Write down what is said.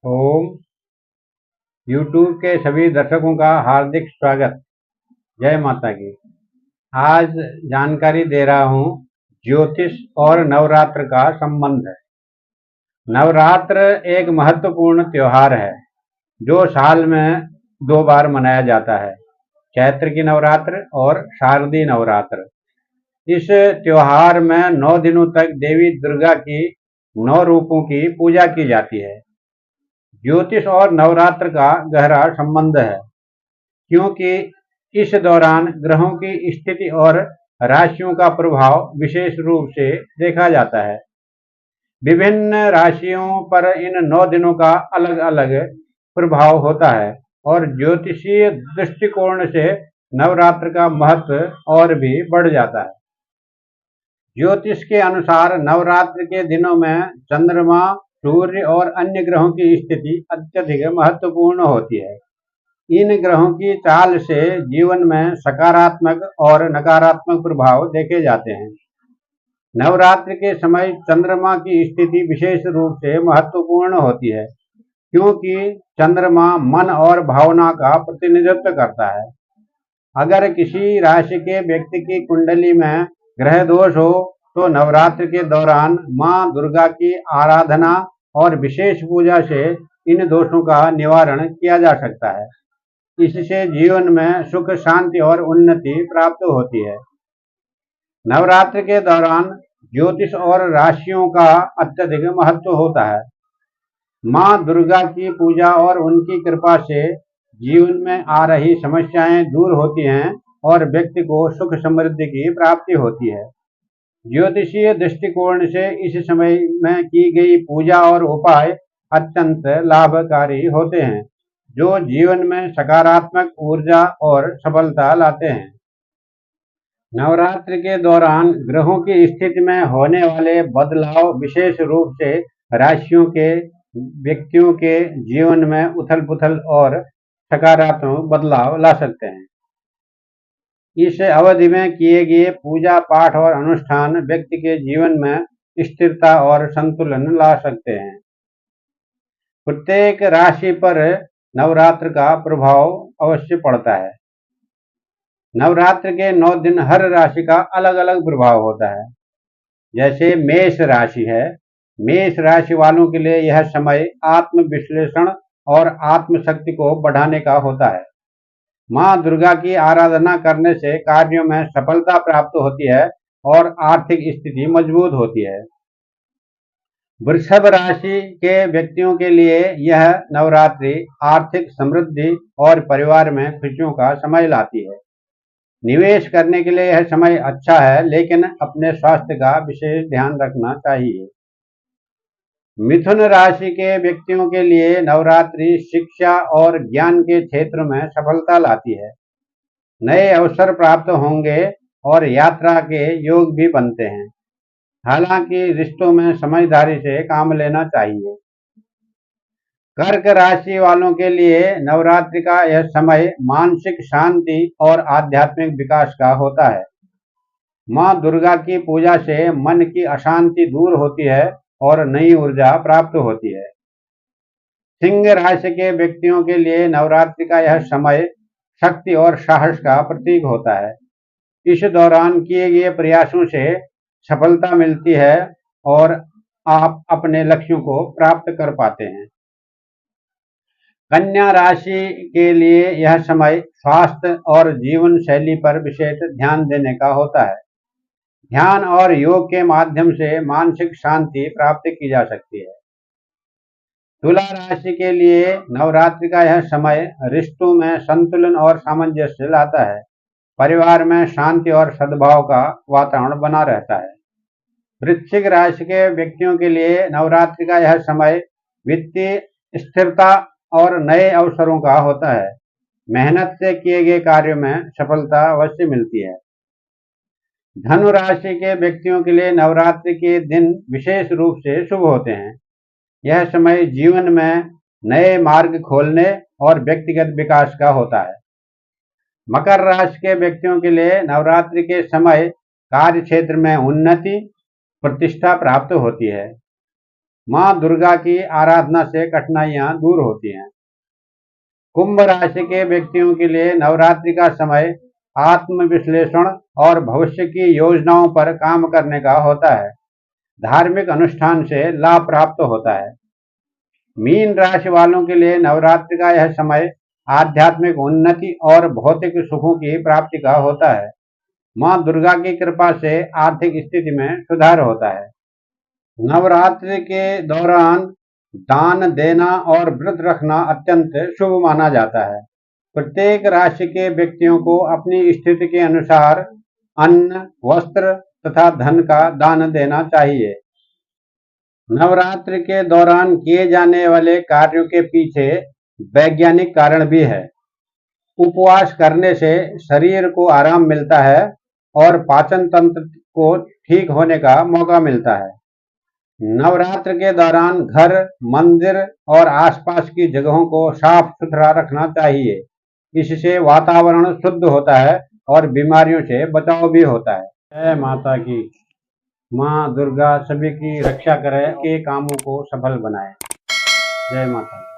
ओम। YouTube के सभी दर्शकों का हार्दिक स्वागत। जय माता की। आज जानकारी दे रहा हूँ ज्योतिष और नवरात्र का संबंध है। नवरात्र एक महत्वपूर्ण त्योहार है जो साल में 2 बार मनाया जाता है, चैत्र की नवरात्र और शारदीय नवरात्र। इस त्योहार में 9 दिनों तक देवी दुर्गा की 9 रूपों की पूजा की जाती है। ज्योतिष और नवरात्र का गहरा संबंध है क्योंकि इस दौरान ग्रहों की स्थिति और राशियों का प्रभाव विशेष रूप से देखा जाता है। विभिन्न राशियों पर इन 9 दिनों का अलग अलग प्रभाव होता है और ज्योतिषीय दृष्टिकोण से नवरात्र का महत्व और भी बढ़ जाता है। ज्योतिष के अनुसार नवरात्र के दिनों में चंद्रमा, सूर्य और अन्य ग्रहों की स्थिति अत्यधिक महत्वपूर्ण होती है। इन ग्रहों की चाल से जीवन में सकारात्मक और नकारात्मक प्रभाव देखे जाते हैं। नवरात्र के समय चंद्रमा की स्थिति विशेष रूप से महत्वपूर्ण होती है क्योंकि चंद्रमा मन और भावना का प्रतिनिधित्व करता है। अगर किसी राशि के व्यक्ति की कुंडली में ग्रह दोष हो तो नवरात्र के दौरान मां दुर्गा की आराधना और विशेष पूजा से इन दोषों का निवारण किया जा सकता है। इससे जीवन में सुख, शांति और उन्नति प्राप्त होती है। नवरात्र के दौरान ज्योतिष और राशियों का अत्यधिक महत्व होता है। मां दुर्गा की पूजा और उनकी कृपा से जीवन में आ रही समस्याएं दूर होती हैं और व्यक्ति को सुख समृद्धि की प्राप्ति होती है। ज्योतिषीय दृष्टिकोण से इस समय में की गई पूजा और उपाय अत्यंत लाभकारी होते हैं जो जीवन में सकारात्मक ऊर्जा और सफलता लाते हैं। नवरात्र के दौरान ग्रहों की स्थिति में होने वाले बदलाव विशेष रूप से राशियों के व्यक्तियों के जीवन में उथल पुथल और सकारात्मक बदलाव ला सकते हैं। इस अवधि में किए गए पूजा पाठ और अनुष्ठान व्यक्ति के जीवन में स्थिरता और संतुलन ला सकते हैं। प्रत्येक राशि पर नवरात्र का प्रभाव अवश्य पड़ता है। नवरात्र के 9 दिन हर राशि का अलग अलग प्रभाव होता है। जैसे मेष राशि है, मेष राशि वालों के लिए यह समय आत्म विश्लेषण और आत्मशक्ति को बढ़ाने का होता है। मां दुर्गा की आराधना करने से कार्यों में सफलता प्राप्त होती है और आर्थिक स्थिति मजबूत होती है। वृषभ राशि के व्यक्तियों के लिए यह नवरात्रि आर्थिक समृद्धि और परिवार में खुशियों का समय लाती है। निवेश करने के लिए यह समय अच्छा है, लेकिन अपने स्वास्थ्य का विशेष ध्यान रखना चाहिए। मिथुन राशि के व्यक्तियों के लिए नवरात्रि शिक्षा और ज्ञान के क्षेत्र में सफलता लाती है। नए अवसर प्राप्त होंगे और यात्रा के योग भी बनते हैं। हालांकि रिश्तों में समझदारी से काम लेना चाहिए। कर्क राशि वालों के लिए नवरात्रि का यह समय मानसिक शांति और आध्यात्मिक विकास का होता है। मां दुर्गा की पूजा से मन की अशांति दूर होती है और नई ऊर्जा प्राप्त होती है। सिंह राशि के व्यक्तियों के लिए नवरात्रि का यह समय शक्ति और साहस का प्रतीक होता है। इस दौरान किए गए प्रयासों से सफलता मिलती है और आप अपने लक्ष्यों को प्राप्त कर पाते हैं। कन्या राशि के लिए यह समय स्वास्थ्य और जीवन शैली पर विशेष ध्यान देने का होता है। ध्यान और योग के माध्यम से मानसिक शांति प्राप्त की जा सकती है। तुला राशि के लिए नवरात्रि का यह समय रिश्तों में संतुलन और सामंजस्य लाता है। परिवार में शांति और सद्भाव का वातावरण बना रहता है। वृश्चिक राशि के व्यक्तियों के लिए नवरात्रि का यह समय वित्तीय स्थिरता और नए अवसरों का होता है। मेहनत से किए गए कार्यों में सफलता अवश्य मिलती है। धनु राशि के व्यक्तियों के लिए नवरात्रि के दिन विशेष रूप से शुभ होते हैं। यह समय जीवन में नए मार्ग खोलने और व्यक्तिगत विकास का होता है। मकर राशि के व्यक्तियों के लिए नवरात्रि के समय कार्य क्षेत्र में उन्नति, प्रतिष्ठा प्राप्त होती है। माँ दुर्गा की आराधना से कठिनाइयां दूर होती हैं। कुंभ राशि के व्यक्तियों के लिए नवरात्रि का समय आत्मविश्लेषण और भविष्य की योजनाओं पर काम करने का होता है। धार्मिक अनुष्ठान से लाभ प्राप्त होता है। मीन राशि वालों के लिए नवरात्रि का यह समय आध्यात्मिक उन्नति और भौतिक सुखों की प्राप्ति का होता है। माँ दुर्गा की कृपा से आर्थिक स्थिति में सुधार होता है। नवरात्रि के दौरान दान देना और व्रत रखना अत्यंत शुभ माना जाता है। प्रत्येक राशि के व्यक्तियों को अपनी स्थिति के अनुसार अन्न, वस्त्र तथा धन का दान देना चाहिए। नवरात्रि के दौरान किए जाने वाले कार्यों के पीछे वैज्ञानिक कारण भी है। उपवास करने से शरीर को आराम मिलता है और पाचन तंत्र को ठीक होने का मौका मिलता है। नवरात्र के दौरान घर, मंदिर और आसपास की जगहों को साफ सुथरा रखना चाहिए। इससे वातावरण शुद्ध होता है और बीमारियों से बचाव भी होता है। जय माता की। माँ दुर्गा सभी की रक्षा करे, के कामों को सफल बनाए। जय माता की।